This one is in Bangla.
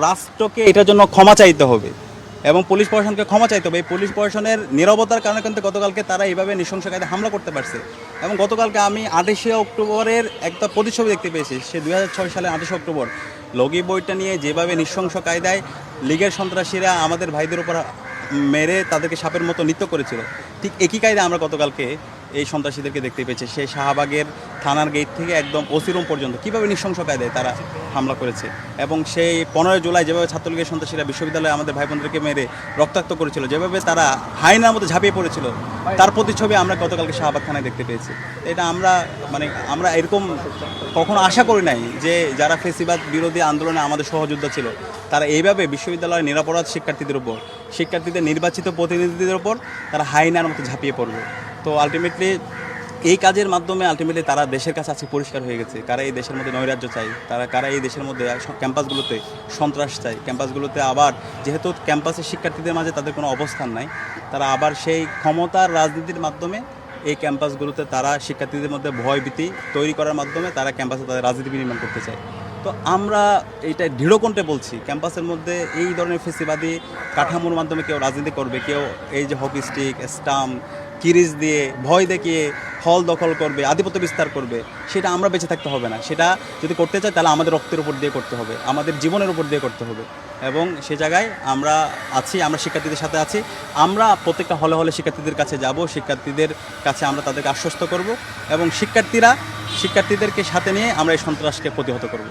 রাষ্ট্রকে এটার জন্য ক্ষমা চাইতে হবে এবং পুলিশ প্রশাসনকে ক্ষমা চাইতে হবে। এই পুলিশ প্রশাসনের নীরবতার কারণে কিন্তু গতকালকে তারা এইভাবে নৃশংস কায়দায় হামলা করতে পারছে। এবং গতকালকে আমি 28শে অক্টোবরের একটা প্রতিচ্ছবি দেখতে পেয়েছি। সে 2006 সালে 28শে অক্টোবর লগি বইটা নিয়ে যেভাবে নৃশংস কায়দায় লীগের সন্ত্রাসীরা আমাদের ভাইদের উপর মেরে তাদেরকে সাপের মতো নৃত্য করেছিল, ঠিক একই কায়দায় আমরা গতকালকে এই সন্ত্রাসীদেরকে দেখতে পেয়েছি। সেই শাহবাগের থানার গেট থেকে একদম ওসি রুম পর্যন্ত কীভাবে নৃশংস কায়দায় তারা হামলা করেছে। এবং সেই 15 জুলাই যেভাবে ছাত্রলীগের সন্ত্রাসীরা বিশ্ববিদ্যালয়ে আমাদের ভাই বোনদেরকে মেরে রক্তাক্ত করেছিল, যেভাবে তারা হায়নার মধ্যে ঝাঁপিয়ে পড়েছিল, তার প্রতিচ্ছবি আমরা গতকালকে শাহবাগ থানায় দেখতে পেয়েছি। এটা আমরা এরকম কখনো আশা করি নাই যে যারা ফেসিবাদ বিরোধী আন্দোলনে আমাদের সহযোদ্ধা ছিল তারা এইভাবে বিশ্ববিদ্যালয়ের নিরাপরাধ শিক্ষার্থীদের নির্বাচিত প্রতিনিধিদের উপর তারা হায়নার মতো ঝাঁপিয়ে পড়বে। তো আলটিমেটলি এই কাজের মাধ্যমে তারা দেশের কাছে আজকে পরিষ্কার হয়ে গেছে কারা এই দেশের মধ্যে নৈরাজ্য চাই, কারা এই দেশের মধ্যে ক্যাম্পাসগুলোতে সন্ত্রাস চাই। ক্যাম্পাসগুলোতে আবার যেহেতু ক্যাম্পাসের শিক্ষার্থীদের মাঝে তাদের কোনো অবস্থান নাই, তারা আবার সেই ক্ষমতার রাজনীতির মাধ্যমে এই ক্যাম্পাসগুলোতে তারা শিক্ষার্থীদের মধ্যে ভয়ভীতি তৈরি করার মাধ্যমে তারা ক্যাম্পাসে তাদের রাজনীতি বিনিময় করতে চায়। তো আমরা এইটা দৃঢ়কণ্ঠে বলছি, ক্যাম্পাসের মধ্যে এই ধরনের ফেসিবাদী কাঠামোর মাধ্যমে কেউ রাজনীতি করবে, কেউ এই যে হকি স্টিক, স্টাম্প, কিরিচ দিয়ে ভয় দেখিয়ে হল দখল করবে, আধিপত্য বিস্তার করবে, সেটা আমরা বেঁচে থাকতে হবে না। সেটা যদি করতে চাই তাহলে আমাদের রক্তের উপর দিয়ে করতে হবে, আমাদের জীবনের উপর দিয়ে করতে হবে। এবং সে জায়গায় আমরা আছি, আমরা শিক্ষার্থীদের সাথে আছি। আমরা প্রত্যেকটা হলে হলে শিক্ষার্থীদের কাছে যাব, শিক্ষার্থীদের কাছে আমরা তাদেরকে আশ্বস্ত করব এবং শিক্ষার্থীদেরকে সাথে নিয়ে আমরা এই সন্ত্রাসকে প্রতিহত করব।